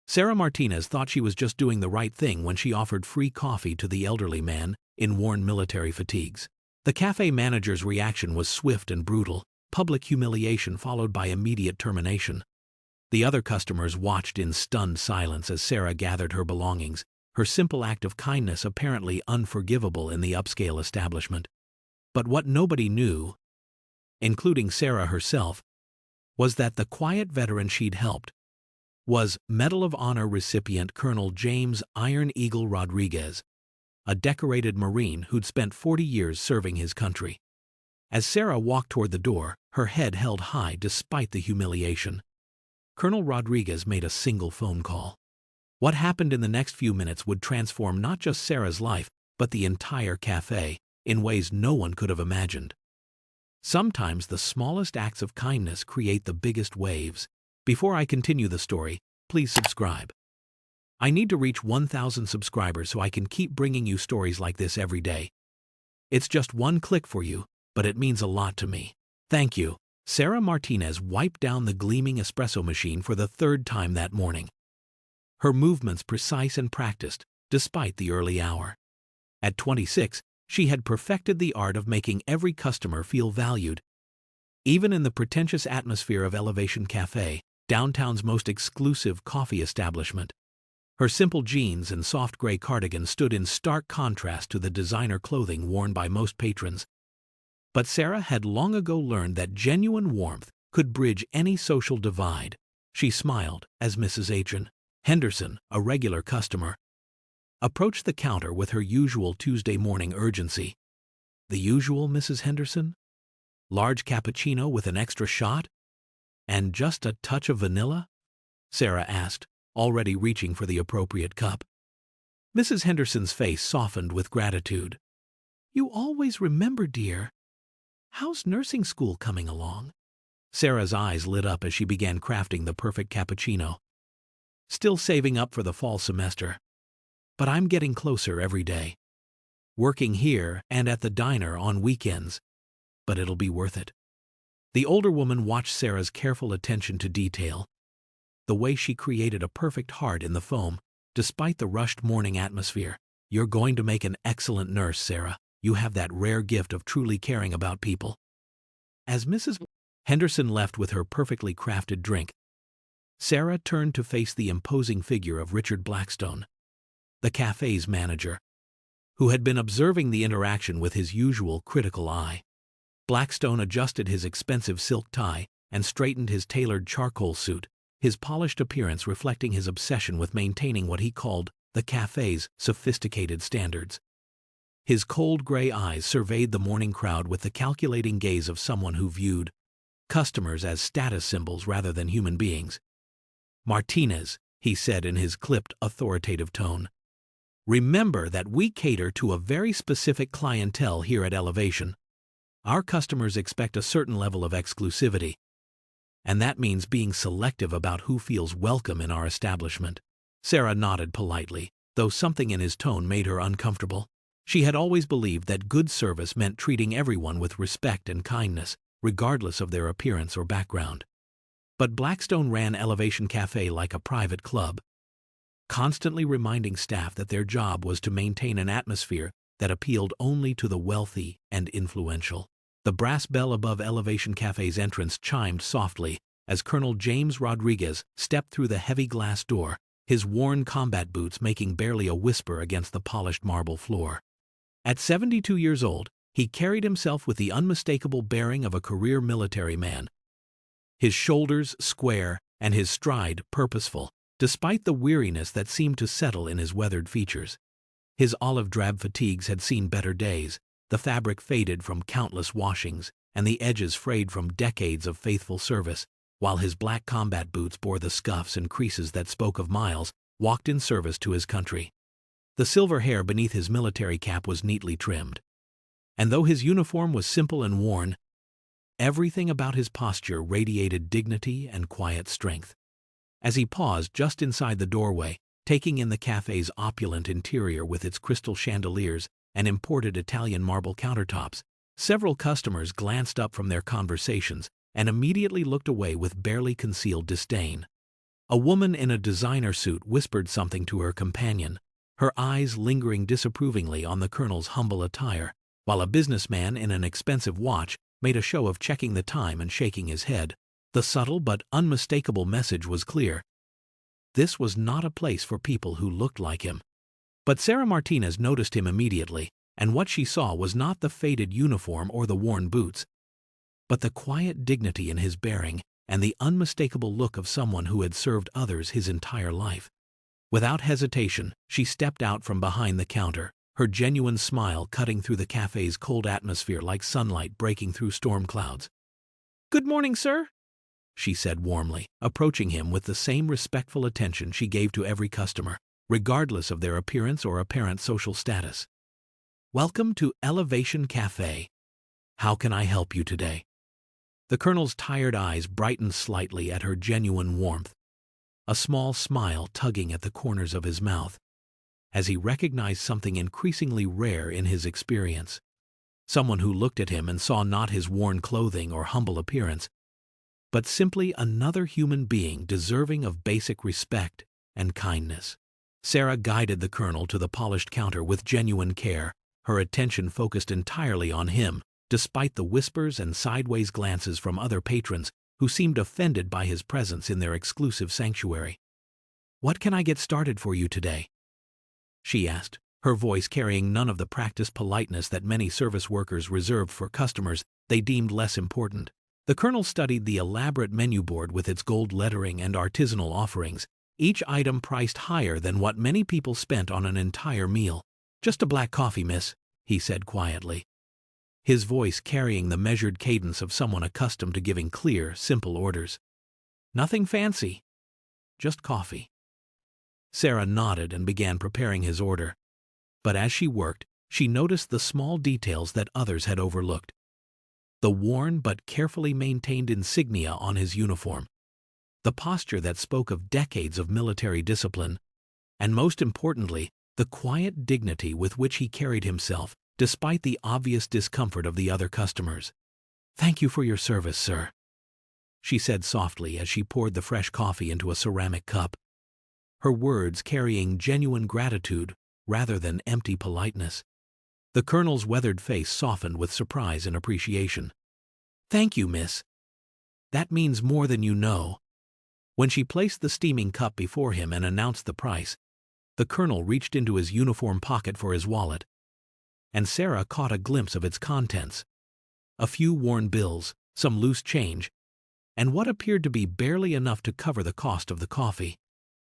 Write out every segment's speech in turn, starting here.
Sarah Martinez thought she was just doing the right thing when she offered free coffee to the elderly man in worn military fatigues. The cafe manager's reaction was swift and brutal, public humiliation followed by immediate termination. The other customers watched in stunned silence as Sarah gathered her belongings, her simple act of kindness apparently unforgivable in the upscale establishment. But what nobody knew, including Sarah herself, was that the quiet veteran she'd helped was Medal of Honor recipient Colonel James Iron Eagle Rodriguez, a decorated Marine who'd spent 40 years serving his country. As Sarah walked toward the door, her head held high despite the humiliation. Colonel Rodriguez made a single phone call. What happened in the next few minutes would transform not just Sarah's life, but the entire cafe, in ways no one could have imagined. Sometimes the smallest acts of kindness create the biggest waves. Before I continue the story, please subscribe. I need to reach 1,000 subscribers so I can keep bringing you stories like this every day. It's just one click for you, but it means a lot to me. Thank you. Sarah Martinez wiped down the gleaming espresso machine for the third time that morning. Her movements precise and practiced, despite the early hour. At 26, she had perfected the art of making every customer feel valued. Even in the pretentious atmosphere of Elevation Café, downtown's most exclusive coffee establishment. Her simple jeans and soft gray cardigan stood in stark contrast to the designer clothing worn by most patrons. But Sarah had long ago learned that genuine warmth could bridge any social divide. She smiled as Mrs. Henderson, a regular customer, approached the counter with her usual Tuesday morning urgency. The usual, Mrs. Henderson? Large cappuccino with an extra shot? And just a touch of vanilla? Sarah asked, already reaching for the appropriate cup. Mrs. Henderson's face softened with gratitude. You always remember, dear. How's nursing school coming along? Sarah's eyes lit up as she began crafting the perfect cappuccino. Still saving up for the fall semester. But I'm getting closer every day. Working here and at the diner on weekends. But it'll be worth it. The older woman watched Sarah's careful attention to detail. The way she created a perfect heart in the foam, despite the rushed morning atmosphere. You're going to make an excellent nurse, Sarah. You have that rare gift of truly caring about people. As Mrs. Henderson left with her perfectly crafted drink, Sarah turned to face the imposing figure of Richard Blackstone, the cafe's manager, who had been observing the interaction with his usual critical eye. Blackstone adjusted his expensive silk tie and straightened his tailored charcoal suit, his polished appearance reflecting his obsession with maintaining what he called the cafe's sophisticated standards. His cold gray eyes surveyed the morning crowd with the calculating gaze of someone who viewed customers as status symbols rather than human beings. Martinez, he said in his clipped, authoritative tone, remember that we cater to a very specific clientele here at Elevation. Our customers expect a certain level of exclusivity, and that means being selective about who feels welcome in our establishment. Sarah nodded politely, though something in his tone made her uncomfortable. She had always believed that good service meant treating everyone with respect and kindness, regardless of their appearance or background. But Blackstone ran Elevation Café like a private club, constantly reminding staff that their job was to maintain an atmosphere that appealed only to the wealthy and influential. The brass bell above Elevation Café's entrance chimed softly as Colonel James Rodriguez stepped through the heavy glass door, his worn combat boots making barely a whisper against the polished marble floor. At 72 years old, he carried himself with the unmistakable bearing of a career military man, his shoulders square and his stride purposeful, despite the weariness that seemed to settle in his weathered features. His olive-drab fatigues had seen better days, the fabric faded from countless washings, and the edges frayed from decades of faithful service, while his black combat boots bore the scuffs and creases that spoke of miles walked in service to his country. The silver hair beneath his military cap was neatly trimmed. And though his uniform was simple and worn, everything about his posture radiated dignity and quiet strength. As he paused just inside the doorway, taking in the cafe's opulent interior with its crystal chandeliers and imported Italian marble countertops, several customers glanced up from their conversations and immediately looked away with barely concealed disdain. A woman in a designer suit whispered something to her companion, her eyes lingering disapprovingly on the colonel's humble attire, while a businessman in an expensive watch made a show of checking the time and shaking his head. The subtle but unmistakable message was clear. This was not a place for people who looked like him. But Sarah Martinez noticed him immediately, and what she saw was not the faded uniform or the worn boots, but the quiet dignity in his bearing and the unmistakable look of someone who had served others his entire life. Without hesitation, she stepped out from behind the counter, her genuine smile cutting through the cafe's cold atmosphere like sunlight breaking through storm clouds. "Good morning, sir," she said warmly, approaching him with the same respectful attention she gave to every customer, regardless of their appearance or apparent social status. "Welcome to Elevation Café. How can I help you today?" The colonel's tired eyes brightened slightly at her genuine warmth, a small smile tugging at the corners of his mouth, as he recognized something increasingly rare in his experience. Someone who looked at him and saw not his worn clothing or humble appearance, but simply another human being deserving of basic respect and kindness. Sarah guided the colonel to the polished counter with genuine care, her attention focused entirely on him, despite the whispers and sideways glances from other patrons who seemed offended by his presence in their exclusive sanctuary. "What can I get started for you today?" she asked, her voice carrying none of the practiced politeness that many service workers reserved for customers they deemed less important. The colonel studied the elaborate menu board with its gold lettering and artisanal offerings, each item priced higher than what many people spent on an entire meal. "Just a black coffee, miss," he said quietly, his voice carrying the measured cadence of someone accustomed to giving clear, simple orders. "Nothing fancy. Just coffee." Sarah nodded and began preparing his order. But as she worked, she noticed the small details that others had overlooked. The worn but carefully maintained insignia on his uniform, the posture that spoke of decades of military discipline, and most importantly, the quiet dignity with which he carried himself, despite the obvious discomfort of the other customers. "Thank you for your service, sir," she said softly as she poured the fresh coffee into a ceramic cup, her words carrying genuine gratitude rather than empty politeness. The colonel's weathered face softened with surprise and appreciation. "Thank you, miss. That means more than you know." When she placed the steaming cup before him and announced the price, the colonel reached into his uniform pocket for his wallet, and Sarah caught a glimpse of its contents. A few worn bills, some loose change, and what appeared to be barely enough to cover the cost of the coffee.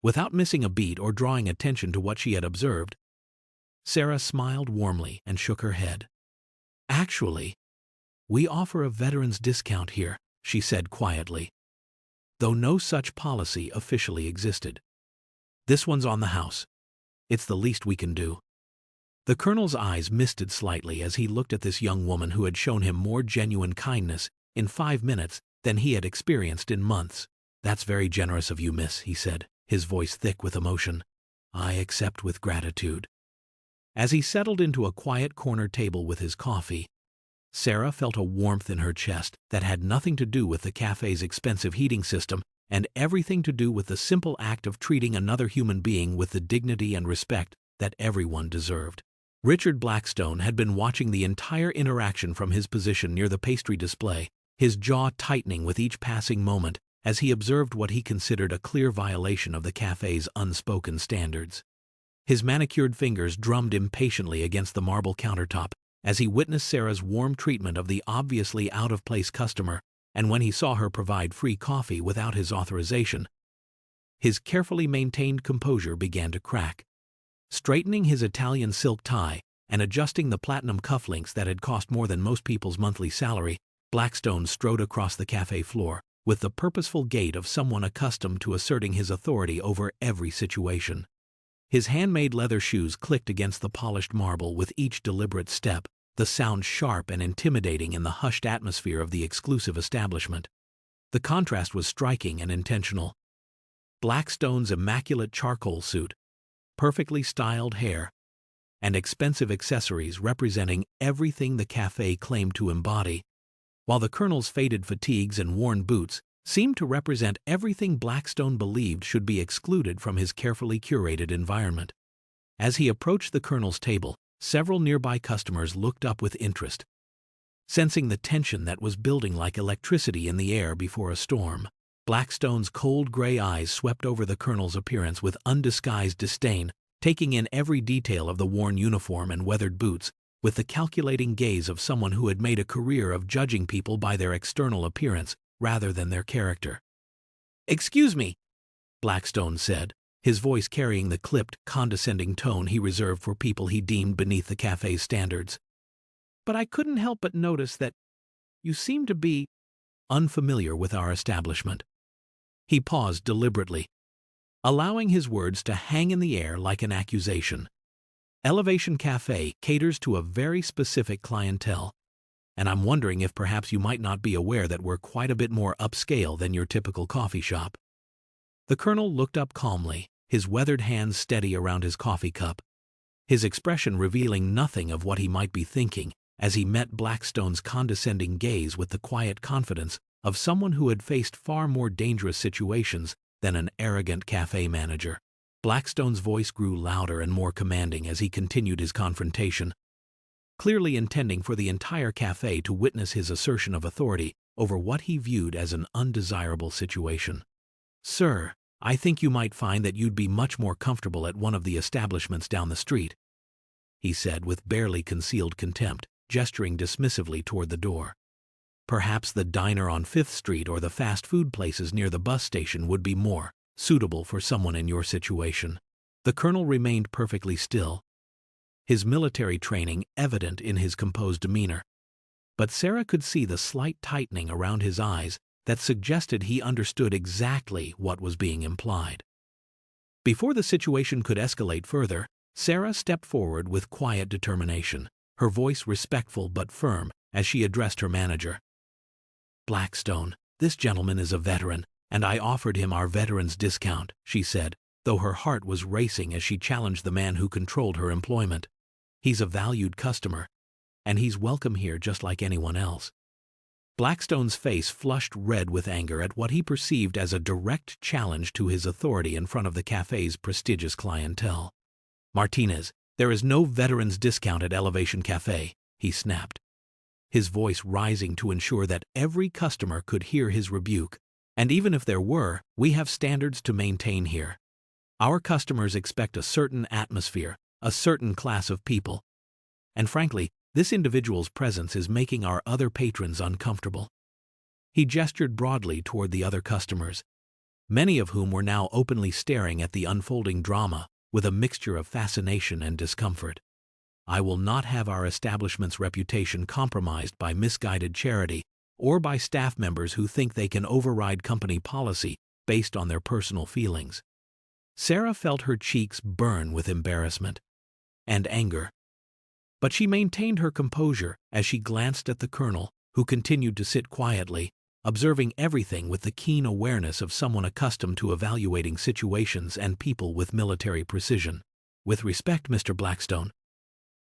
Without missing a beat or drawing attention to what she had observed, Sarah smiled warmly and shook her head. "Actually, we offer a veteran's discount here," she said quietly, though no such policy officially existed. "This one's on the house. It's the least we can do." The colonel's eyes misted slightly as he looked at this young woman who had shown him more genuine kindness in 5 minutes than he had experienced in months. "That's very generous of you, miss," he said, his voice thick with emotion. "I accept with gratitude." As he settled into a quiet corner table with his coffee, Sarah felt a warmth in her chest that had nothing to do with the cafe's expensive heating system and everything to do with the simple act of treating another human being with the dignity and respect that everyone deserved. Richard Blackstone had been watching the entire interaction from his position near the pastry display, his jaw tightening with each passing moment as he observed what he considered a clear violation of the cafe's unspoken standards. His manicured fingers drummed impatiently against the marble countertop as he witnessed Sarah's warm treatment of the obviously out-of-place customer, and when he saw her provide free coffee without his authorization, his carefully maintained composure began to crack. Straightening his Italian silk tie and adjusting the platinum cufflinks that had cost more than most people's monthly salary, Blackstone strode across the cafe floor with the purposeful gait of someone accustomed to asserting his authority over every situation. His handmade leather shoes clicked against the polished marble with each deliberate step, the sound sharp and intimidating in the hushed atmosphere of the exclusive establishment. The contrast was striking and intentional. Blackstone's immaculate charcoal suit, perfectly styled hair, and expensive accessories representing everything the cafe claimed to embody, while the colonel's faded fatigues and worn boots seemed to represent everything Blackstone believed should be excluded from his carefully curated environment. As he approached the Colonel's table, several nearby customers looked up with interest. Sensing the tension that was building like electricity in the air before a storm, Blackstone's cold gray eyes swept over the Colonel's appearance with undisguised disdain, taking in every detail of the worn uniform and weathered boots, with the calculating gaze of someone who had made a career of judging people by their external appearance rather than their character. "Excuse me," Blackstone said, his voice carrying the clipped, condescending tone he reserved for people he deemed beneath the cafe's standards. "But I couldn't help but notice that you seem to be unfamiliar with our establishment." He paused deliberately, allowing his words to hang in the air like an accusation. Elevation Café caters to a very specific clientele, and I'm wondering if perhaps you might not be aware that we're quite a bit more upscale than your typical coffee shop. The Colonel looked up calmly, his weathered hands steady around his coffee cup, his expression revealing nothing of what he might be thinking as he met Blackstone's condescending gaze with the quiet confidence of someone who had faced far more dangerous situations than an arrogant cafe manager. Blackstone's voice grew louder and more commanding as he continued his confrontation, clearly intending for the entire cafe to witness his assertion of authority over what he viewed as an undesirable situation. "Sir, I think you might find that you'd be much more comfortable at one of the establishments down the street," he said with barely concealed contempt, gesturing dismissively toward the door. "Perhaps the diner on 5th Street or the fast food places near the bus station would be more suitable for someone in your situation." The Colonel remained perfectly still, his military training evident in his composed demeanor, but Sarah could see the slight tightening around his eyes that suggested he understood exactly what was being implied. Before the situation could escalate further, Sarah stepped forward with quiet determination, her voice respectful but firm as she addressed her manager. "Blackstone, this gentleman is a veteran, and I offered him our veteran's discount," she said, though her heart was racing as she challenged the man who controlled her employment. "He's a valued customer, and he's welcome here just like anyone else." Blackstone's face flushed red with anger at what he perceived as a direct challenge to his authority in front of the cafe's prestigious clientele. "Martinez, there is no veteran's discount at Elevation Café," he snapped, his voice rising to ensure that every customer could hear his rebuke. "And even if there were, we have standards to maintain here. Our customers expect a certain atmosphere, a certain class of people. And frankly, this individual's presence is making our other patrons uncomfortable." He gestured broadly toward the other customers, many of whom were now openly staring at the unfolding drama with a mixture of fascination and discomfort. "I will not have our establishment's reputation compromised by misguided charity or by staff members who think they can override company policy based on their personal feelings." Sarah felt her cheeks burn with embarrassment and anger, but she maintained her composure as she glanced at the Colonel, who continued to sit quietly, observing everything with the keen awareness of someone accustomed to evaluating situations and people with military precision. "With respect, Mr. Blackstone,"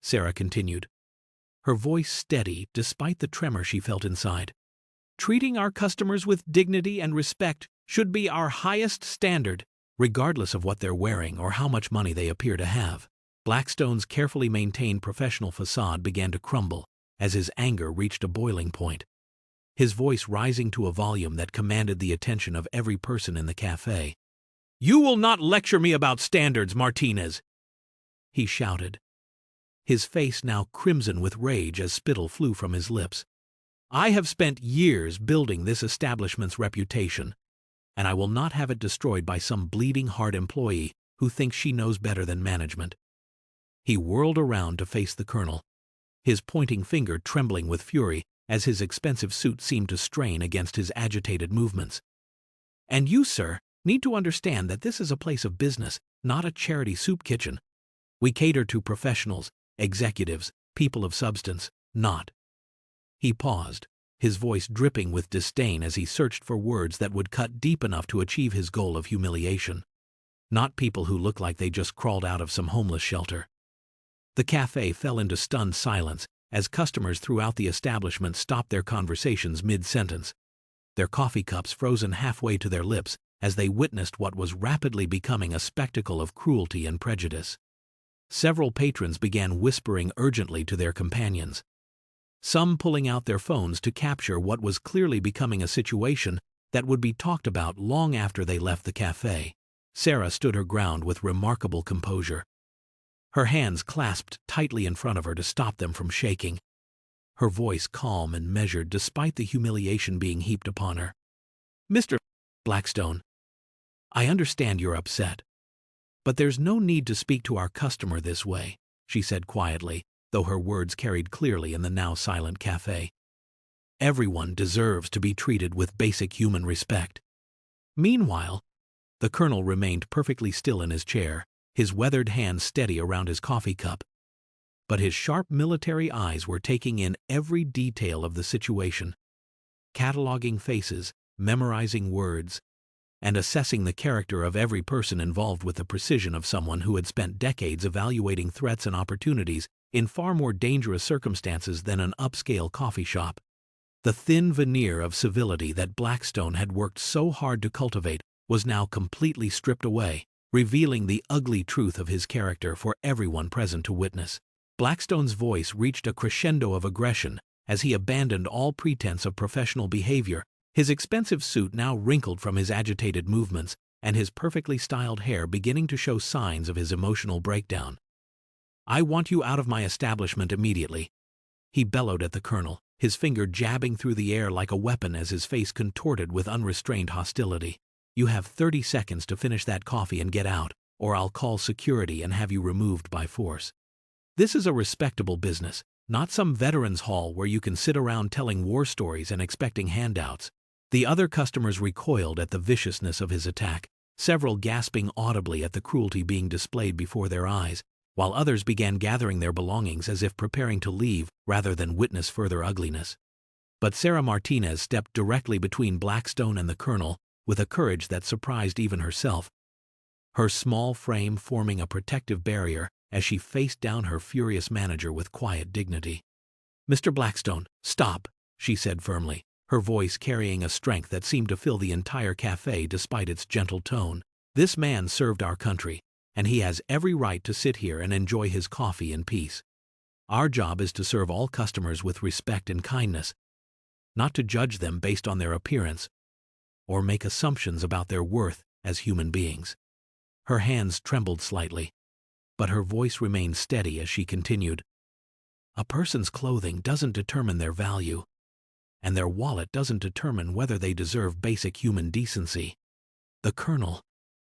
Sarah continued, her voice steady despite the tremor she felt inside, "treating our customers with dignity and respect should be our highest standard, regardless of what they're wearing or how much money they appear to have." Blackstone's carefully maintained professional facade began to crumble as his anger reached a boiling point, his voice rising to a volume that commanded the attention of every person in the cafe. "You will not lecture me about standards, Martinez!" he shouted, his face now crimson with rage as spittle flew from his lips. "I have spent years building this establishment's reputation, and I will not have it destroyed by some bleeding-heart employee who thinks she knows better than management." He whirled around to face the Colonel, his pointing finger trembling with fury as his expensive suit seemed to strain against his agitated movements. "And you, sir, need to understand that this is a place of business, not a charity soup kitchen. We cater to professionals, executives, people of substance, not—" He paused, his voice dripping with disdain as he searched for words that would cut deep enough to achieve his goal of humiliation. "Not people who look like they just crawled out of some homeless shelter." The cafe fell into stunned silence as customers throughout the establishment stopped their conversations mid-sentence, their coffee cups frozen halfway to their lips as they witnessed what was rapidly becoming a spectacle of cruelty and prejudice. Several patrons began whispering urgently to their companions, some pulling out their phones to capture what was clearly becoming a situation that would be talked about long after they left the cafe. Sarah stood her ground with remarkable composure, her hands clasped tightly in front of her to stop them from shaking, her voice calm and measured despite the humiliation being heaped upon her. "Mr. Blackstone, I understand you're upset, but there's no need to speak to our customer this way," she said quietly, though her words carried clearly in the now silent cafe. "Everyone deserves to be treated with basic human respect." Meanwhile, the colonel remained perfectly still in his chair, his weathered hand steady around his coffee cup. But his sharp military eyes were taking in every detail of the situation, cataloging faces, memorizing words, and assessing the character of every person involved with the precision of someone who had spent decades evaluating threats and opportunities in far more dangerous circumstances than an upscale coffee shop. The thin veneer of civility that Blackstone had worked so hard to cultivate was now completely stripped away, revealing the ugly truth of his character for everyone present to witness. Blackstone's voice reached a crescendo of aggression as he abandoned all pretense of professional behavior, his expensive suit now wrinkled from his agitated movements and his perfectly styled hair beginning to show signs of his emotional breakdown. "I want you out of my establishment immediately," he bellowed at the colonel, his finger jabbing through the air like a weapon as his face contorted with unrestrained hostility. "You have 30 seconds to finish that coffee and get out, or I'll call security and have you removed by force. This is a respectable business, not some veterans' hall where you can sit around telling war stories and expecting handouts." The other customers recoiled at the viciousness of his attack, several gasping audibly at the cruelty being displayed before their eyes, while others began gathering their belongings as if preparing to leave rather than witness further ugliness. But Sarah Martinez stepped directly between Blackstone and the colonel with a courage that surprised even herself, her small frame forming a protective barrier as she faced down her furious manager with quiet dignity. "Mr. Blackstone, stop," she said firmly, her voice carrying a strength that seemed to fill the entire cafe despite its gentle tone. "This man served our country, and he has every right to sit here and enjoy his coffee in peace. Our job is to serve all customers with respect and kindness, not to judge them based on their appearance or make assumptions about their worth as human beings." Her hands trembled slightly, but her voice remained steady as she continued, "A person's clothing doesn't determine their value, and their wallet doesn't determine whether they deserve basic human decency." The colonel,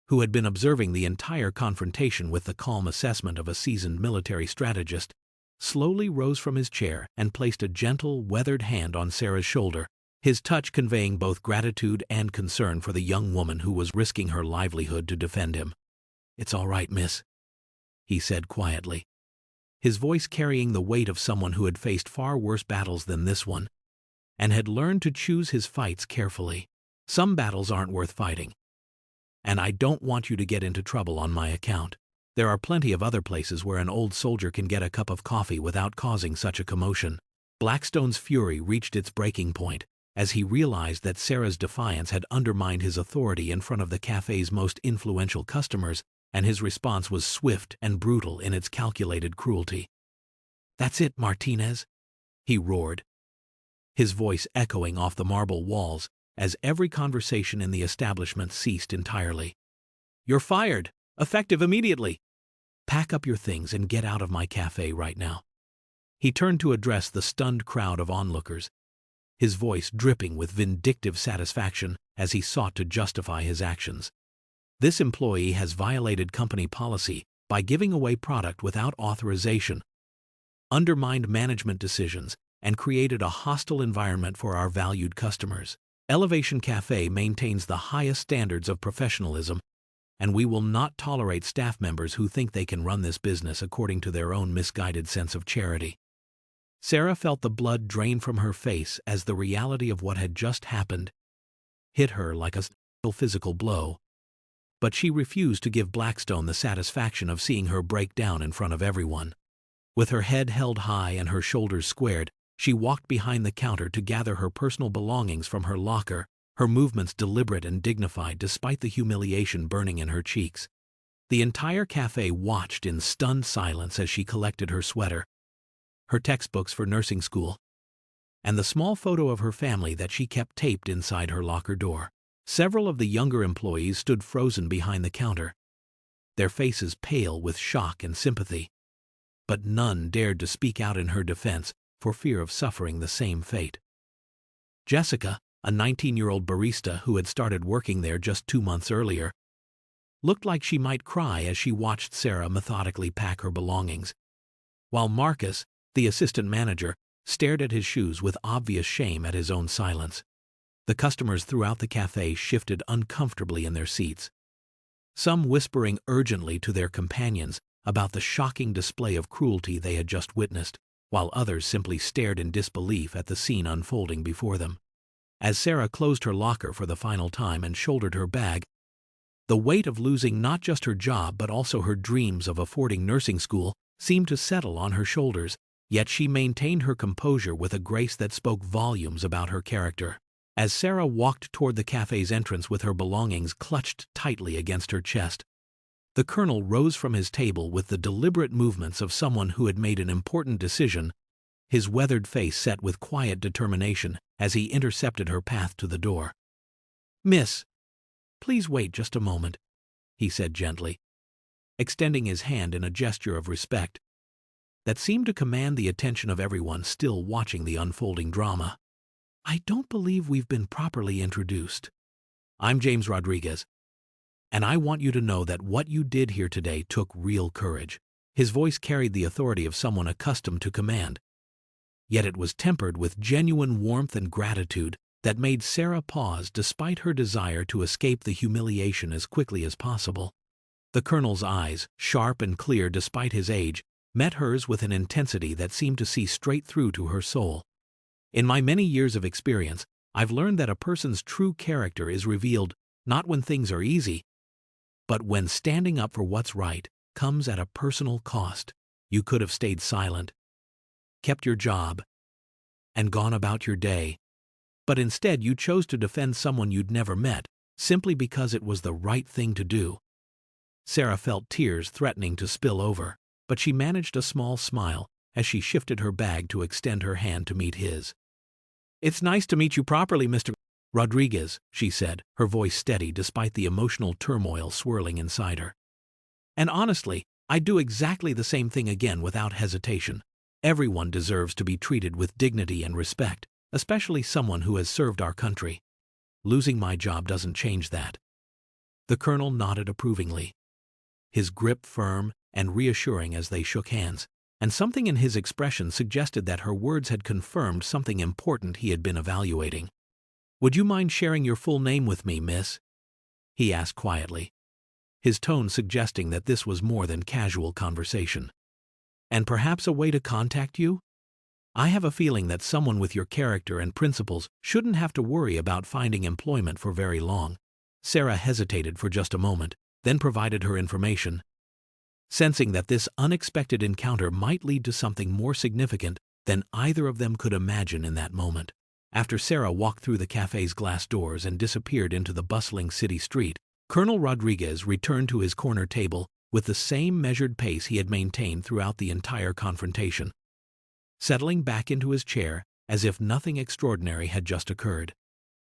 who had been observing the entire confrontation with the calm assessment of a seasoned military strategist, slowly rose from his chair and placed a gentle, weathered hand on Sarah's shoulder, his touch conveying both gratitude and concern for the young woman who was risking her livelihood to defend him. "It's all right, miss," he said quietly, his voice carrying the weight of someone who had faced far worse battles than this one, and had learned to choose his fights carefully. "Some battles aren't worth fighting, and I don't want you to get into trouble on my account. There are plenty of other places where an old soldier can get a cup of coffee without causing such a commotion." Blackstone's fury reached its breaking point as he realized that Sarah's defiance had undermined his authority in front of the cafe's most influential customers, and his response was swift and brutal in its calculated cruelty. "That's it, Martinez," he roared, his voice echoing off the marble walls as every conversation in the establishment ceased entirely. "You're fired, effective immediately. Pack up your things and get out of my cafe right now." He turned to address the stunned crowd of onlookers, his voice dripping with vindictive satisfaction as he sought to justify his actions. "This employee has violated company policy by giving away product without authorization, undermined management decisions, and created a hostile environment for our valued customers. Elevation Café maintains the highest standards of professionalism, and we will not tolerate staff members who think they can run this business according to their own misguided sense of charity." Sarah felt the blood drain from her face as the reality of what had just happened hit her like a physical blow, but she refused to give Blackstone the satisfaction of seeing her break down in front of everyone. With her head held high and her shoulders squared, She walked behind the counter to gather her personal belongings from her locker, her movements deliberate and dignified despite the humiliation burning in her cheeks. The entire cafe watched in stunned silence as she collected her sweater, her textbooks for nursing school, and the small photo of her family that she kept taped inside her locker door. Several of the younger employees stood frozen behind the counter, their faces pale with shock and sympathy. But none dared to speak out in her defense for fear of suffering the same fate. Jessica, a 19-year-old barista who had started working there just 2 months earlier, looked like she might cry as she watched Sarah methodically pack her belongings, while Marcus, the assistant manager, stared at his shoes with obvious shame at his own silence. The customers throughout the cafe shifted uncomfortably in their seats, some whispering urgently to their companions about the shocking display of cruelty they had just witnessed, while others simply stared in disbelief at the scene unfolding before them. As Sarah closed her locker for the final time and shouldered her bag, the weight of losing not just her job but also her dreams of affording nursing school seemed to settle on her shoulders, yet she maintained her composure with a grace that spoke volumes about her character. As Sarah walked toward the cafe's entrance with her belongings clutched tightly against her chest, the colonel rose from his table with the deliberate movements of someone who had made an important decision, his weathered face set with quiet determination as he intercepted her path to the door. "Miss, please wait just a moment," he said gently, extending his hand in a gesture of respect that seemed to command the attention of everyone still watching the unfolding drama. "I don't believe we've been properly introduced. I'm James Rodriguez, and I want you to know that what you did here today took real courage." His voice carried the authority of someone accustomed to command, yet it was tempered with genuine warmth and gratitude that made Sarah pause despite her desire to escape the humiliation as quickly as possible. The colonel's eyes, sharp and clear despite his age, met hers with an intensity that seemed to see straight through to her soul. "In my many years of experience, I've learned that a person's true character is revealed not when things are easy, but when standing up for what's right comes at a personal cost. You could have stayed silent, kept your job, and gone about your day, but instead you chose to defend someone you'd never met, simply because it was the right thing to do." Sarah felt tears threatening to spill over, but she managed a small smile as she shifted her bag to extend her hand to meet his. "It's nice to meet you properly, Mr. Rodriguez," she said, her voice steady despite the emotional turmoil swirling inside her. "And honestly, I'd do exactly the same thing again without hesitation. Everyone deserves to be treated with dignity and respect, especially someone who has served our country. Losing my job doesn't change that." The colonel nodded approvingly, his grip firm and reassuring as they shook hands, and something in his expression suggested that her words had confirmed something important he had been evaluating. "Would you mind sharing your full name with me, miss?" he asked quietly, his tone suggesting that this was more than casual conversation. "And perhaps a way to contact you? I have a feeling that someone with your character and principles shouldn't have to worry about finding employment for very long." Sarah hesitated for just a moment, then provided her information, sensing that this unexpected encounter might lead to something more significant than either of them could imagine in that moment. After Sarah walked through the cafe's glass doors and disappeared into the bustling city street, Colonel Rodriguez returned to his corner table with the same measured pace he had maintained throughout the entire confrontation, settling back into his chair as if nothing extraordinary had just occurred.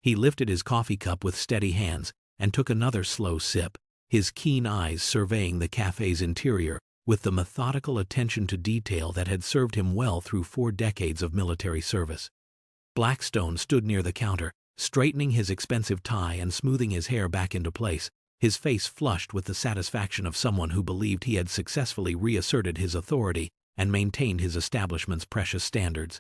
He lifted his coffee cup with steady hands and took another slow sip, his keen eyes surveying the cafe's interior with the methodical attention to detail that had served him well through 4 decades of military service. Blackstone stood near the counter, straightening his expensive tie and smoothing his hair back into place, his face flushed with the satisfaction of someone who believed he had successfully reasserted his authority and maintained his establishment's precious standards.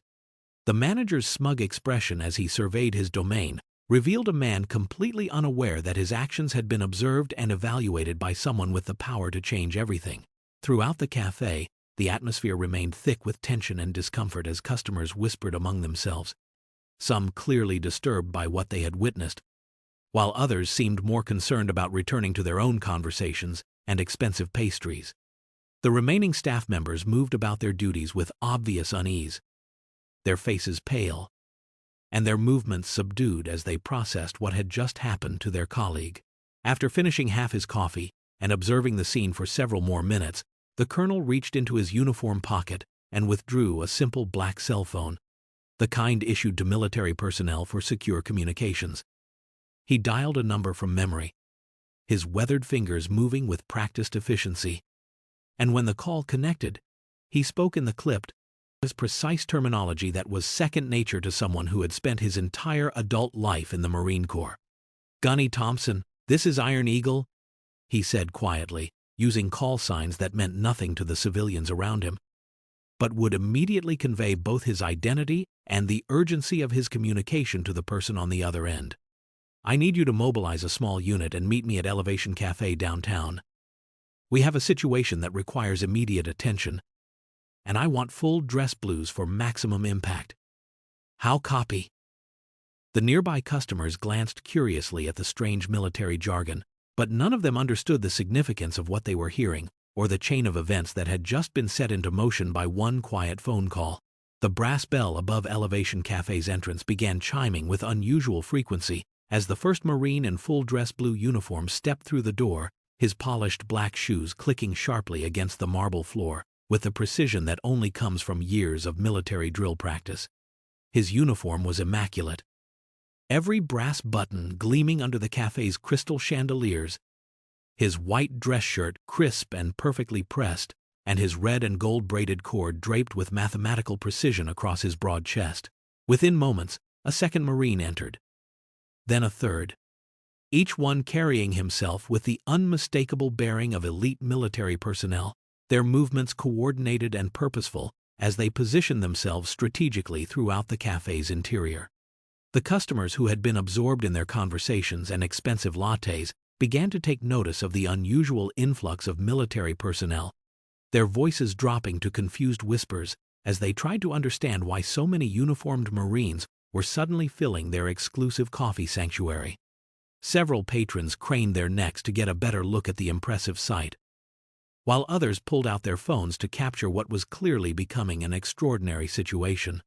The manager's smug expression as he surveyed his domain revealed a man completely unaware that his actions had been observed and evaluated by someone with the power to change everything. Throughout the cafe, the atmosphere remained thick with tension and discomfort as customers whispered among themselves, some clearly disturbed by what they had witnessed, while others seemed more concerned about returning to their own conversations and expensive pastries. The remaining staff members moved about their duties with obvious unease, their faces pale, and their movements subdued as they processed what had just happened to their colleague. After finishing half his coffee and observing the scene for several more minutes, the colonel reached into his uniform pocket and withdrew a simple black cell phone, the kind issued to military personnel for secure communications. He dialed a number from memory, his weathered fingers moving with practiced efficiency. And when the call connected, he spoke in the clipped, precise terminology that was second nature to someone who had spent his entire adult life in the Marine Corps. "Gunny Thompson, this is Iron Eagle," he said quietly, using call signs that meant nothing to the civilians around him, but would immediately convey both his identity and the urgency of his communication to the person on the other end. "I need you to mobilize a small unit and meet me at Elevation Café downtown. We have a situation that requires immediate attention, and I want full dress blues for maximum impact." "How copy?" The nearby customers glanced curiously at the strange military jargon, but none of them understood the significance of what they were hearing or the chain of events that had just been set into motion by one quiet phone call. The brass bell above Elevation Café's entrance began chiming with unusual frequency as the first Marine in full dress blue uniform stepped through the door, his polished black shoes clicking sharply against the marble floor with the precision that only comes from years of military drill practice. His uniform was immaculate, every brass button gleaming under the cafe's crystal chandeliers, his white dress shirt crisp and perfectly pressed, and his red and gold braided cord draped with mathematical precision across his broad chest. Within moments, a second Marine entered, then a third, each one carrying himself with the unmistakable bearing of elite military personnel, their movements coordinated and purposeful as they positioned themselves strategically throughout the cafe's interior. The customers who had been absorbed in their conversations and expensive lattes began to take notice of the unusual influx of military personnel, their voices dropping to confused whispers as they tried to understand why so many uniformed Marines were suddenly filling their exclusive coffee sanctuary. Several patrons craned their necks to get a better look at the impressive sight, while others pulled out their phones to capture what was clearly becoming an extraordinary situation.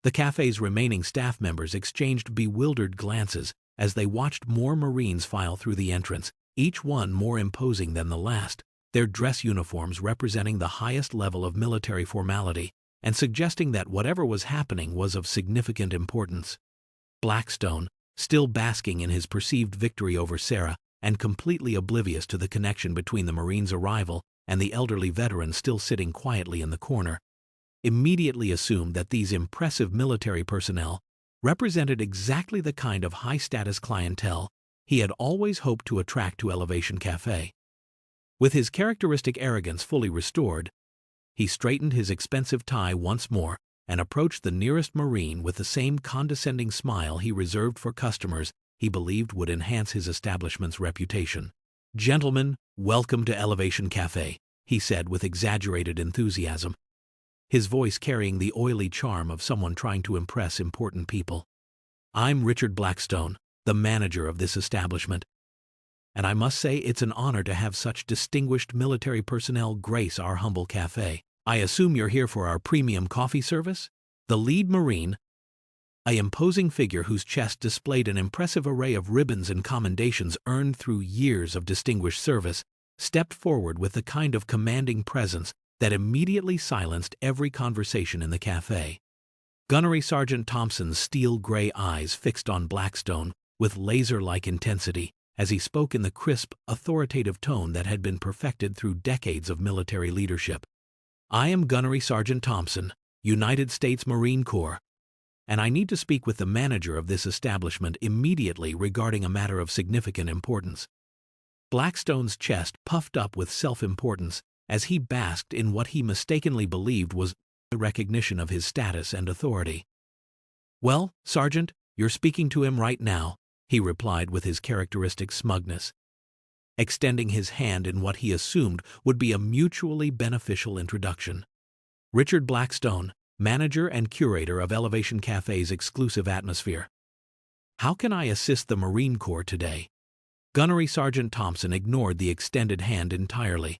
The cafe's remaining staff members exchanged bewildered glances as they watched more Marines file through the entrance, each one more imposing than the last, their dress uniforms representing the highest level of military formality and suggesting that whatever was happening was of significant importance. Blackstone, still basking in his perceived victory over Sarah and completely oblivious to the connection between the Marine's arrival and the elderly veteran still sitting quietly in the corner, immediately assumed that these impressive military personnel represented exactly the kind of high-status clientele he had always hoped to attract to Elevation Café. With his characteristic arrogance fully restored, he straightened his expensive tie once more and approached the nearest Marine with the same condescending smile he reserved for customers he believed would enhance his establishment's reputation. "Gentlemen, welcome to Elevation Café," he said with exaggerated enthusiasm, his voice carrying the oily charm of someone trying to impress important people. "I'm Richard Blackstone, the manager of this establishment, and I must say it's an honor to have such distinguished military personnel grace our humble café. I assume you're here for our premium coffee service?" The lead Marine, an imposing figure whose chest displayed an impressive array of ribbons and commendations earned through years of distinguished service, stepped forward with the kind of commanding presence that immediately silenced every conversation in the café. Gunnery Sergeant Thompson's steel-gray eyes fixed on Blackstone with laser-like intensity as he spoke in the crisp, authoritative tone that had been perfected through decades of military leadership. "I am Gunnery Sergeant Thompson, United States Marine Corps, and I need to speak with the manager of this establishment immediately regarding a matter of significant importance." Blackstone's chest puffed up with self-importance as he basked in what he mistakenly believed was the recognition of his status and authority. "Well, Sergeant, you're speaking to him right now," he replied with his characteristic smugness, extending his hand in what he assumed would be a mutually beneficial introduction. "Richard Blackstone, manager and curator of Elevation Café's exclusive atmosphere. How can I assist the Marine Corps today?" Gunnery Sergeant Thompson ignored the extended hand entirely,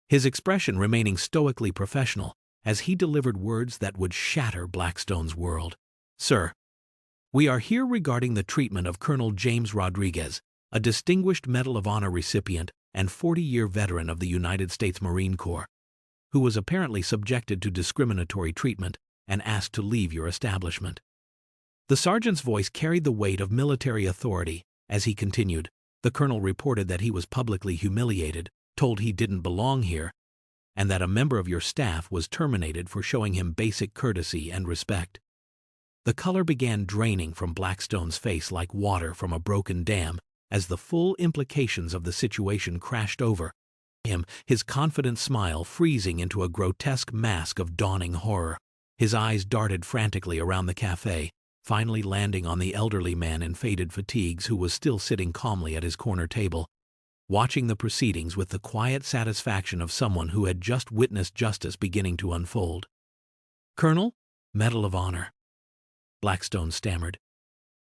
his expression remaining stoically professional as he delivered words that would shatter Blackstone's world. "Sir, we are here regarding the treatment of Colonel James Rodriguez, a distinguished Medal of Honor recipient and 40-year veteran of the United States Marine Corps, who was apparently subjected to discriminatory treatment and asked to leave your establishment." The sergeant's voice carried the weight of military authority as he continued. "The colonel reported that he was publicly humiliated, told he didn't belong here, and that a member of your staff was terminated for showing him basic courtesy and respect." The color began draining from Blackstone's face like water from a broken dam as the full implications of the situation crashed over him, his confident smile freezing into a grotesque mask of dawning horror. His eyes darted frantically around the cafe, finally landing on the elderly man in faded fatigues who was still sitting calmly at his corner table, watching the proceedings with the quiet satisfaction of someone who had just witnessed justice beginning to unfold. "Colonel, Medal of Honor," Blackstone stammered,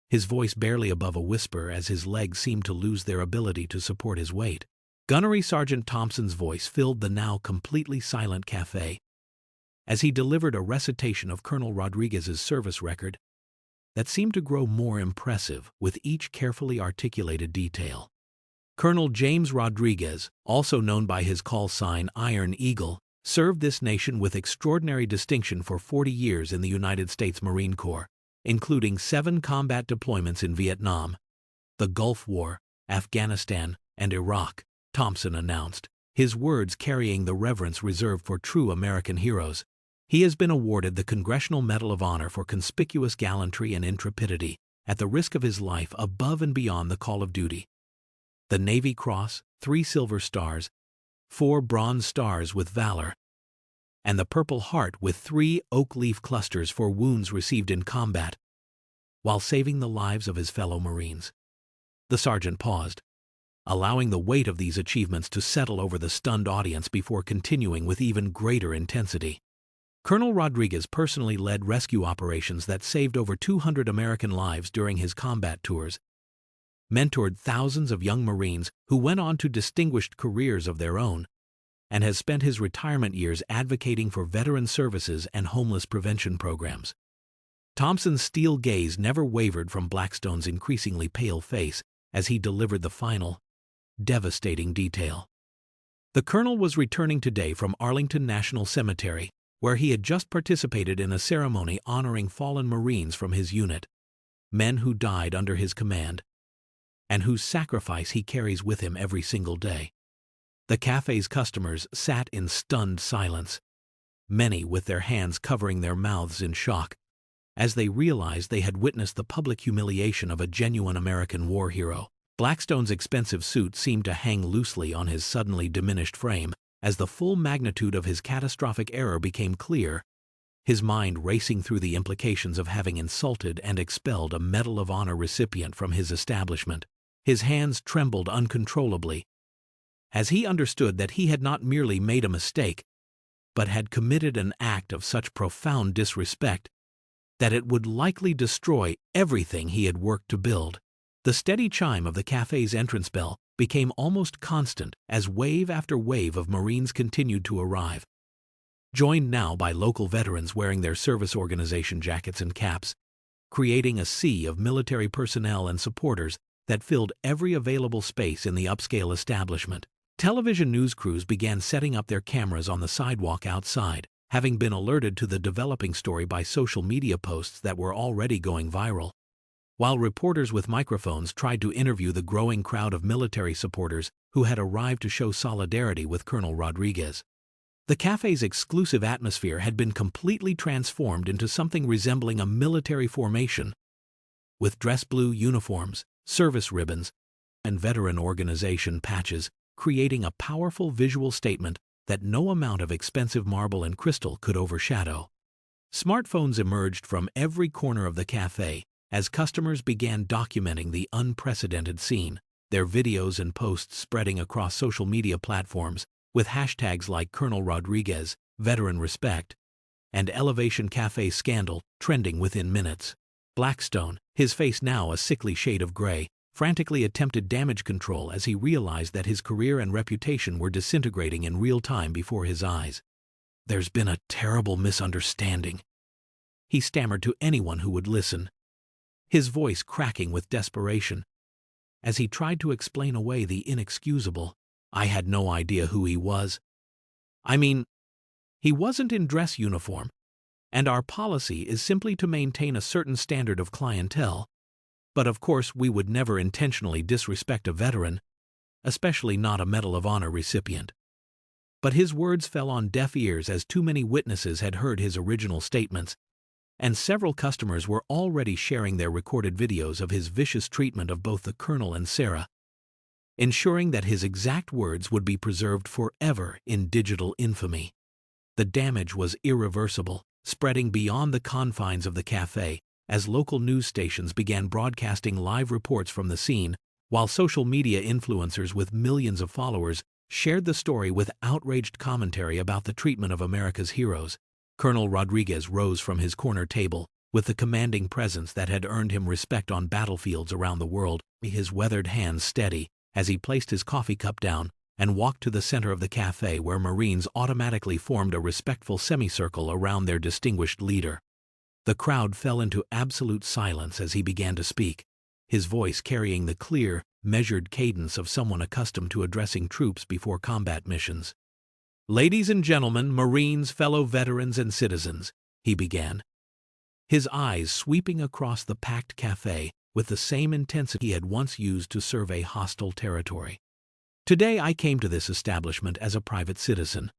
his voice barely above a whisper as his legs seemed to lose their ability to support his weight. Gunnery Sergeant Thompson's voice filled the now completely silent cafe as he delivered a recitation of Colonel Rodriguez's service record that seemed to grow more impressive with each carefully articulated detail. Colonel James Rodriguez, also known by his call sign Iron Eagle, served this nation with extraordinary distinction for 40 years in the United States Marine Corps, including 7 combat deployments in Vietnam, the Gulf War, Afghanistan, and Iraq, Thompson announced, his words carrying the reverence reserved for true American heroes. He has been awarded the Congressional Medal of Honor for conspicuous gallantry and intrepidity, at the risk of his life above and beyond the call of duty. The Navy Cross, 3 Silver Stars, 4 Bronze Stars with Valor, and the Purple Heart with 3 oak leaf clusters for wounds received in combat, while saving the lives of his fellow Marines. The sergeant paused, allowing the weight of these achievements to settle over the stunned audience before continuing with even greater intensity. Colonel Rodriguez personally led rescue operations that saved over 200 American lives during his combat tours, mentored thousands of young Marines who went on to distinguished careers of their own, and has spent his retirement years advocating for veteran services and homeless prevention programs. Thompson's steel gaze never wavered from Blackstone's increasingly pale face as he delivered the final, devastating detail. The colonel was returning today from Arlington National Cemetery, where he had just participated in a ceremony honoring fallen Marines from his unit, men who died under his command, and whose sacrifice he carries with him every single day. The cafe's customers sat in stunned silence, many with their hands covering their mouths in shock, as they realized they had witnessed the public humiliation of a genuine American war hero. Blackstone's expensive suit seemed to hang loosely on his suddenly diminished frame as the full magnitude of his catastrophic error became clear, his mind racing through the implications of having insulted and expelled a Medal of Honor recipient from his establishment. His hands trembled uncontrollably as he understood that he had not merely made a mistake, but had committed an act of such profound disrespect that it would likely destroy everything he had worked to build. The steady chime of the cafe's entrance bell became almost constant as wave after wave of Marines continued to arrive, joined now by local veterans wearing their service organization jackets and caps, creating a sea of military personnel and supporters that filled every available space in the upscale establishment. Television news crews began setting up their cameras on the sidewalk outside, having been alerted to the developing story by social media posts that were already going viral. While reporters with microphones tried to interview the growing crowd of military supporters who had arrived to show solidarity with Colonel Rodriguez. The cafe's exclusive atmosphere had been completely transformed into something resembling a military formation, with dress blue uniforms, service ribbons, and veteran organization patches, creating a powerful visual statement that no amount of expensive marble and crystal could overshadow. Smartphones emerged from every corner of the cafe as customers began documenting the unprecedented scene, their videos and posts spreading across social media platforms with hashtags like Colonel Rodriguez, Veteran Respect, and Elevation Café Scandal trending within minutes. Blackstone, his face now a sickly shade of gray, frantically attempted damage control as he realized that his career and reputation were disintegrating in real time before his eyes. "There's been a terrible misunderstanding," he stammered to anyone who would listen, his voice cracking with desperation. As he tried to explain away the inexcusable, I had no idea who he was. I mean, he wasn't in dress uniform, and our policy is simply to maintain a certain standard of clientele. But of course we would never intentionally disrespect a veteran, especially not a Medal of Honor recipient. But his words fell on deaf ears as too many witnesses had heard his original statements, and several customers were already sharing their recorded videos of his vicious treatment of both the Colonel and Sarah, ensuring that his exact words would be preserved forever in digital infamy. The damage was irreversible, spreading beyond the confines of the cafe, as local news stations began broadcasting live reports from the scene, while social media influencers with millions of followers shared the story with outraged commentary about the treatment of America's heroes. Colonel Rodriguez rose from his corner table, with the commanding presence that had earned him respect on battlefields around the world, his weathered hands steady, as he placed his coffee cup down and walked to the center of the cafe where Marines automatically formed a respectful semicircle around their distinguished leader. The crowd fell into absolute silence as he began to speak, his voice carrying the clear, measured cadence of someone accustomed to addressing troops before combat missions. "Ladies and gentlemen, Marines, fellow veterans and citizens," he began, his eyes sweeping across the packed cafe with the same intensity he had once used to survey hostile territory. "Today I came to this establishment as a private citizen,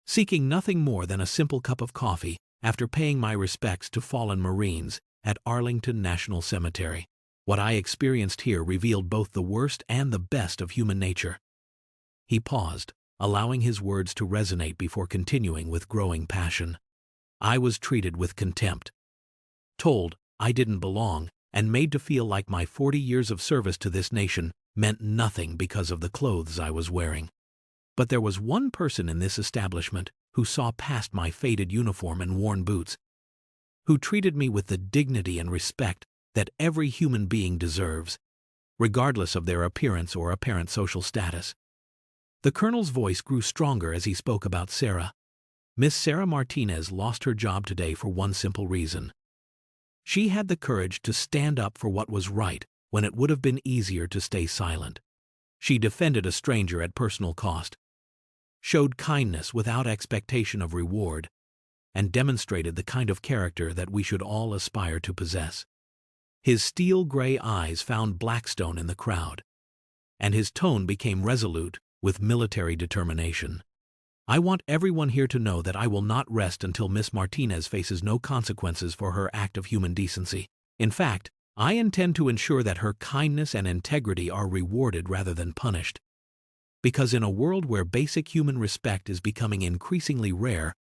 seeking nothing more than a simple cup of coffee after paying my respects to fallen Marines at Arlington National Cemetery. What I experienced here revealed both the worst and the best of human nature." He paused, allowing his words to resonate before continuing with growing passion. "I was treated with contempt, told I didn't belong, and made to feel like my 40 years of service to this nation meant nothing because of the clothes I was wearing. But there was one person in this establishment who saw past my faded uniform and worn boots, who treated me with the dignity and respect that every human being deserves, regardless of their appearance or apparent social status." The Colonel's voice grew stronger as he spoke about Sarah. Miss Sarah Martinez lost her job today for one simple reason. She had the courage to stand up for what was right when it would have been easier to stay silent. She defended a stranger at personal cost, showed kindness without expectation of reward, and demonstrated the kind of character that we should all aspire to possess. His steel-gray eyes found Blackstone in the crowd, and his tone became resolute with military determination. "I want everyone here to know that I will not rest until Miss Martinez faces no consequences for her act of human decency. In fact, I intend to ensure that her kindness and integrity are rewarded rather than punished. Because in a world where basic human respect is becoming increasingly rare,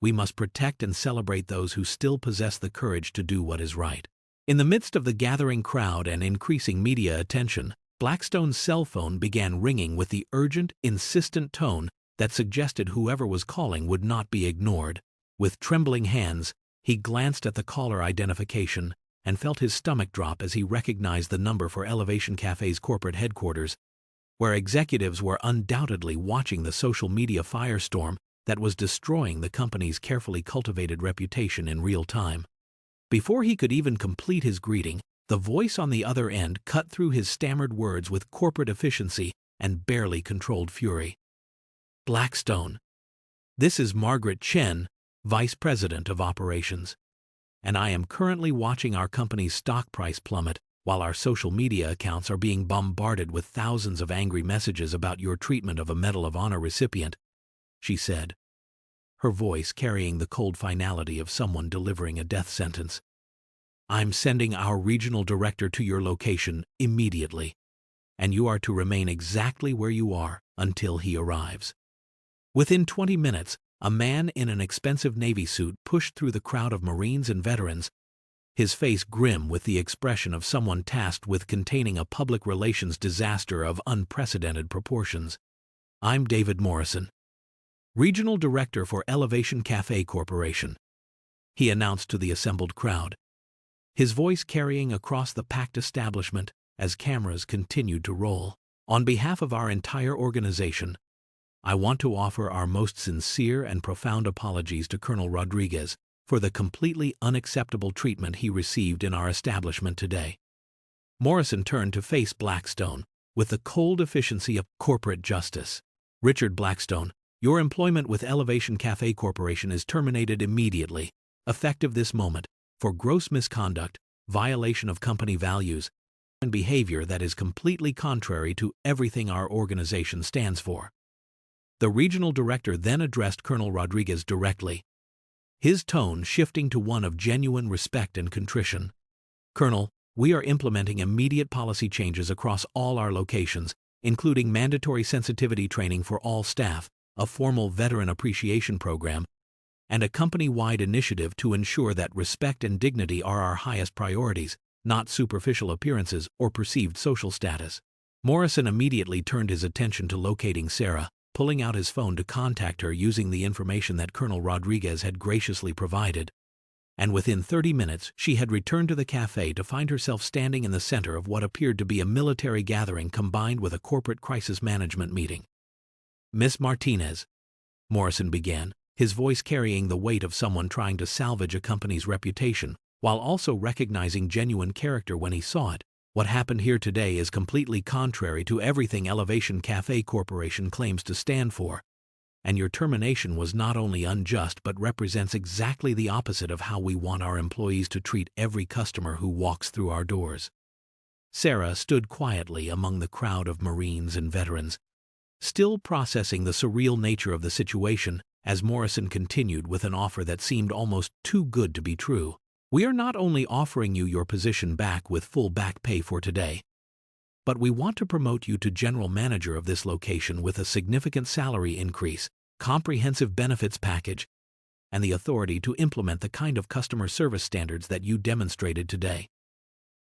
we must protect and celebrate those who still possess the courage to do what is right." In the midst of the gathering crowd and increasing media attention, Blackstone's cell phone began ringing with the urgent, insistent tone that suggested whoever was calling would not be ignored. With trembling hands, he glanced at the caller identification and felt his stomach drop as he recognized the number for Elevation Café's corporate headquarters, where executives were undoubtedly watching the social media firestorm that was destroying the company's carefully cultivated reputation in real time. Before he could even complete his greeting, the voice on the other end cut through his stammered words with corporate efficiency and barely controlled fury. "Blackstone, this is Margaret Chen, Vice President of Operations, and I am currently watching our company's stock price plummet while our social media accounts are being bombarded with thousands of angry messages about your treatment of a Medal of Honor recipient," she said, her voice carrying the cold finality of someone delivering a death sentence. "I'm sending our regional director to your location immediately, and you are to remain exactly where you are until he arrives." Within 20 minutes, a man in an expensive Navy suit pushed through the crowd of Marines and veterans, his face grim with the expression of someone tasked with containing a public relations disaster of unprecedented proportions. "I'm David Morrison, Regional Director for Elevation Café Corporation," he announced to the assembled crowd, his voice carrying across the packed establishment as cameras continued to roll. "On behalf of our entire organization, I want to offer our most sincere and profound apologies to Colonel Rodriguez for the completely unacceptable treatment he received in our establishment today." Morrison turned to face Blackstone with the cold efficiency of corporate justice. "Richard Blackstone, your employment with Elevation Café Corporation is terminated immediately, effective this moment, for gross misconduct, violation of company values, and behavior that is completely contrary to everything our organization stands for." The regional director then addressed Colonel Rodriguez directly, his tone shifting to one of genuine respect and contrition. "Colonel, we are implementing immediate policy changes across all our locations, including mandatory sensitivity training for all staff, a formal veteran appreciation program, and a company-wide initiative to ensure that respect and dignity are our highest priorities, not superficial appearances or perceived social status." Morrison immediately turned his attention to locating Sarah, pulling out his phone to contact her using the information that Colonel Rodriguez had graciously provided. And within 30 minutes she had returned to the cafe to find herself standing in the center of what appeared to be a military gathering combined with a corporate crisis management meeting. "Miss Martinez," Morrison began, his voice carrying the weight of someone trying to salvage a company's reputation, while also recognizing genuine character when he saw it, "what happened here today is completely contrary to everything Elevation Café Corporation claims to stand for, and your termination was not only unjust but represents exactly the opposite of how we want our employees to treat every customer who walks through our doors." Sarah stood quietly among the crowd of Marines and veterans, still processing the surreal nature of the situation, as Morrison continued with an offer that seemed almost too good to be true. "We are not only offering you your position back with full back pay for today, but we want to promote you to general manager of this location with a significant salary increase, comprehensive benefits package, and the authority to implement the kind of customer service standards that you demonstrated today."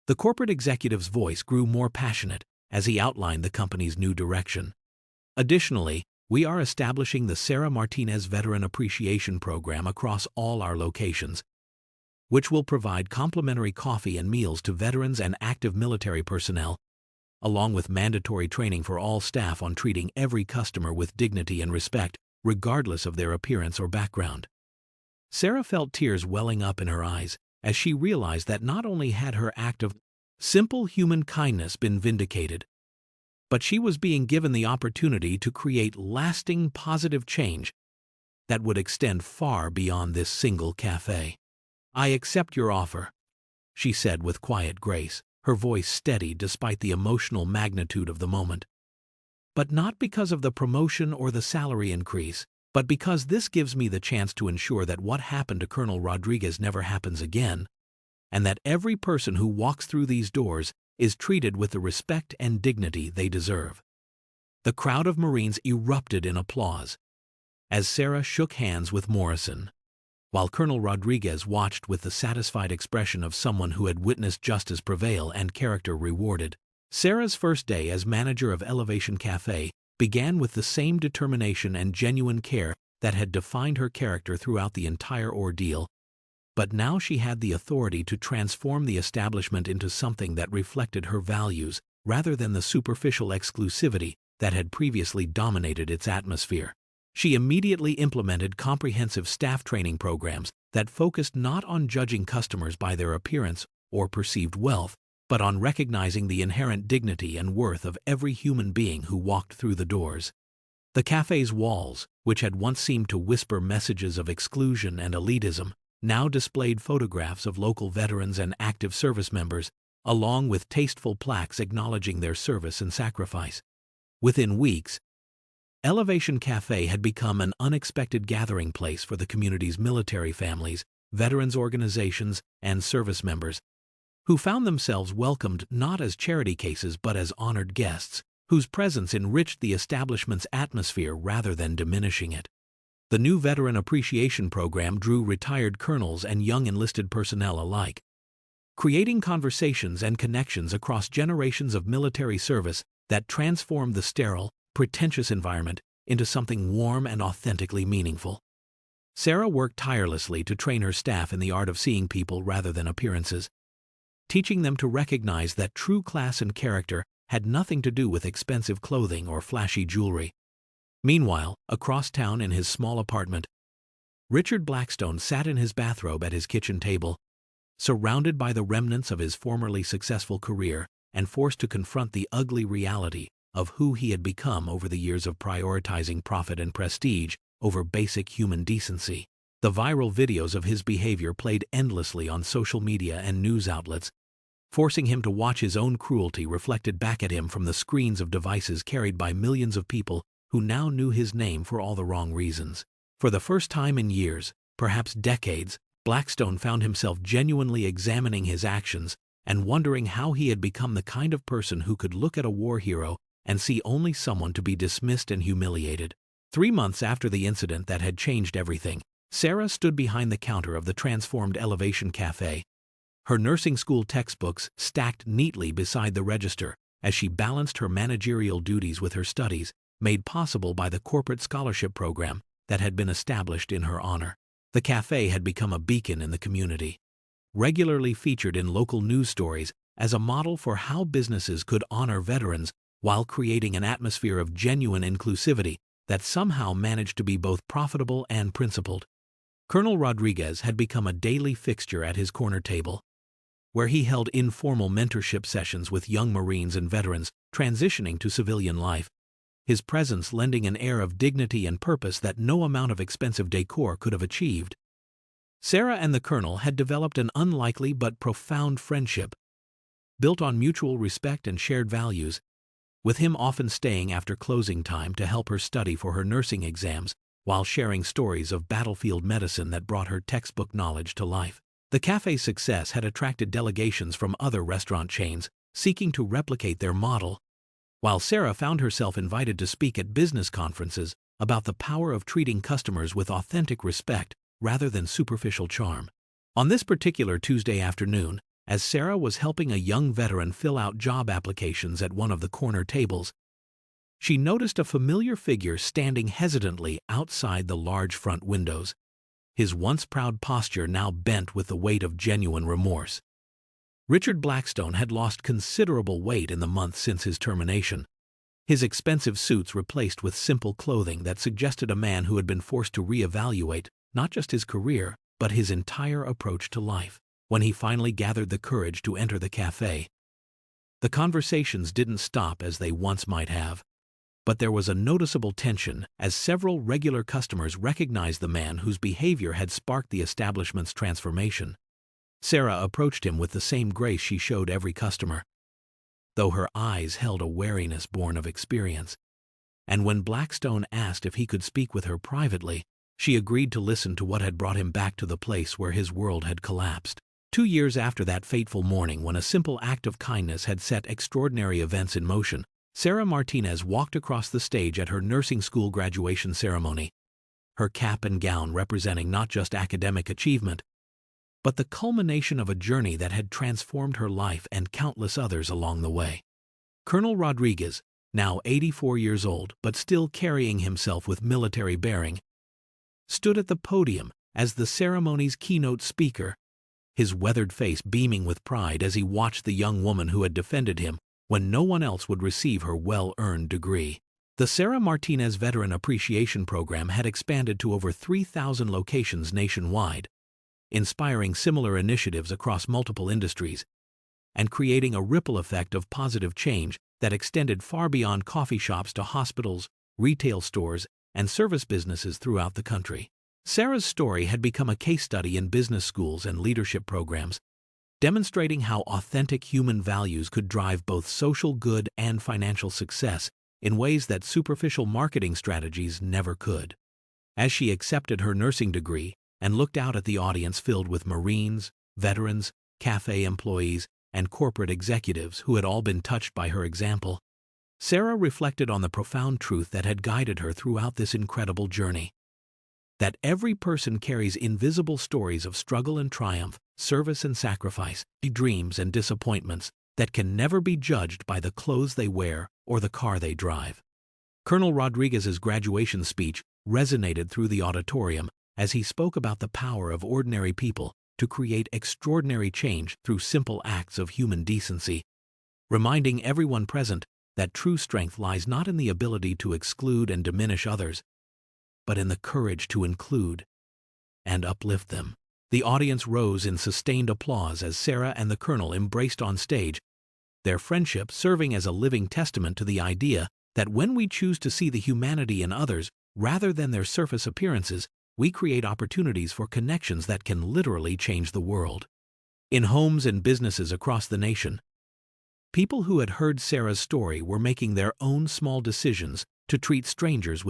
The corporate executive's voice grew more passionate as he outlined the company's new direction. "Additionally, we are establishing the Sarah Martinez Veteran Appreciation Program across all our locations, which will provide complimentary coffee and meals to veterans and active military personnel, along with mandatory training for all staff on treating every customer with dignity and respect, regardless of their appearance or background." Sarah felt tears welling up in her eyes as she realized that not only had her act of simple human kindness been vindicated, but she was being given the opportunity to create lasting positive change that would extend far beyond this single cafe. "I accept your offer," she said with quiet grace, her voice steady despite the emotional magnitude of the moment. "But not because of the promotion or the salary increase, but because this gives me the chance to ensure that what happened to Colonel Rodriguez never happens again, and that every person who walks through these doors is treated with the respect and dignity they deserve." The crowd of Marines erupted in applause as Sarah shook hands with Morrison, while Colonel Rodriguez watched with the satisfied expression of someone who had witnessed justice prevail and character rewarded. Sarah's first day as manager of Elevation Café began with the same determination and genuine care that had defined her character throughout the entire ordeal, but now she had the authority to transform the establishment into something that reflected her values rather than the superficial exclusivity that had previously dominated its atmosphere. She immediately implemented comprehensive staff training programs that focused not on judging customers by their appearance or perceived wealth, but on recognizing the inherent dignity and worth of every human being who walked through the doors. The cafe's walls, which had once seemed to whisper messages of exclusion and elitism, now displayed photographs of local veterans and active service members, along with tasteful plaques acknowledging their service and sacrifice. Within weeks, Elevation Café had become an unexpected gathering place for the community's military families, veterans organizations, and service members, who found themselves welcomed not as charity cases but as honored guests, whose presence enriched the establishment's atmosphere rather than diminishing it. The new Veteran Appreciation Program drew retired colonels and young enlisted personnel alike, creating conversations and connections across generations of military service that transformed the sterile, pretentious environment into something warm and authentically meaningful. Sarah worked tirelessly to train her staff in the art of seeing people rather than appearances, teaching them to recognize that true class and character had nothing to do with expensive clothing or flashy jewelry. Meanwhile, across town in his small apartment, Richard Blackstone sat in his bathrobe at his kitchen table, surrounded by the remnants of his formerly successful career and forced to confront the ugly reality of who he had become over the years of prioritizing profit and prestige over basic human decency. The viral videos of his behavior played endlessly on social media and news outlets, forcing him to watch his own cruelty reflected back at him from the screens of devices carried by millions of people who now knew his name for all the wrong reasons. For the first time in years, perhaps decades, Blackstone found himself genuinely examining his actions and wondering how he had become the kind of person who could look at a war hero and see only someone to be dismissed and humiliated. 3 months after the incident that had changed everything, Sarah stood behind the counter of the transformed Elevation Café, her nursing school textbooks stacked neatly beside the register as she balanced her managerial duties with her studies, made possible by the corporate scholarship program that had been established in her honor. The cafe had become a beacon in the community, regularly featured in local news stories as a model for how businesses could honor veterans while creating an atmosphere of genuine inclusivity that somehow managed to be both profitable and principled. Colonel Rodriguez had become a daily fixture at his corner table, where he held informal mentorship sessions with young Marines and veterans transitioning to civilian life, his presence lending an air of dignity and purpose that no amount of expensive decor could have achieved. Sarah and the Colonel had developed an unlikely but profound friendship, built on mutual respect and shared values, with him often staying after closing time to help her study for her nursing exams while sharing stories of battlefield medicine that brought her textbook knowledge to life. The cafe's success had attracted delegations from other restaurant chains seeking to replicate their model, while Sarah found herself invited to speak at business conferences about the power of treating customers with authentic respect rather than superficial charm. On this particular Tuesday afternoon, as Sarah was helping a young veteran fill out job applications at one of the corner tables, she noticed a familiar figure standing hesitantly outside the large front windows, his once proud posture now bent with the weight of genuine remorse. Richard Blackstone had lost considerable weight in the months since his termination, his expensive suits replaced with simple clothing that suggested a man who had been forced to reevaluate not just his career, but his entire approach to life. When he finally gathered the courage to enter the cafe, the conversations didn't stop as they once might have, but there was a noticeable tension as several regular customers recognized the man whose behavior had sparked the establishment's transformation. Sarah approached him with the same grace she showed every customer, though her eyes held a wariness born of experience. And when Blackstone asked if he could speak with her privately, she agreed to listen to what had brought him back to the place where his world had collapsed. 2 years after that fateful morning when a simple act of kindness had set extraordinary events in motion, Sarah Martinez walked across the stage at her nursing school graduation ceremony, her cap and gown representing not just academic achievement, but the culmination of a journey that had transformed her life and countless others along the way. Colonel Rodriguez, now 84 years old but still carrying himself with military bearing, stood at the podium as the ceremony's keynote speaker, his weathered face beaming with pride as he watched the young woman who had defended him when no one else would receive her well-earned degree. The Sarah Martinez Veteran Appreciation Program had expanded to over 3,000 locations nationwide, inspiring similar initiatives across multiple industries and creating a ripple effect of positive change that extended far beyond coffee shops to hospitals, retail stores, and service businesses throughout the country. Sarah's story had become a case study in business schools and leadership programs, demonstrating how authentic human values could drive both social good and financial success in ways that superficial marketing strategies never could. As she accepted her nursing degree and looked out at the audience filled with Marines, veterans, cafe employees, and corporate executives who had all been touched by her example, Sarah reflected on the profound truth that had guided her throughout this incredible journey: that every person carries invisible stories of struggle and triumph, service and sacrifice, dreams and disappointments that can never be judged by the clothes they wear or the car they drive. Colonel Rodriguez's graduation speech resonated through the auditorium as he spoke about the power of ordinary people to create extraordinary change through simple acts of human decency, reminding everyone present that true strength lies not in the ability to exclude and diminish others, but in the courage to include and uplift them. The audience rose in sustained applause as Sarah and the Colonel embraced on stage, their friendship serving as a living testament to the idea that when we choose to see the humanity in others rather than their surface appearances, we create opportunities for connections that can literally change the world. In homes and businesses across the nation, people who had heard Sarah's story were making their own small decisions to treat strangers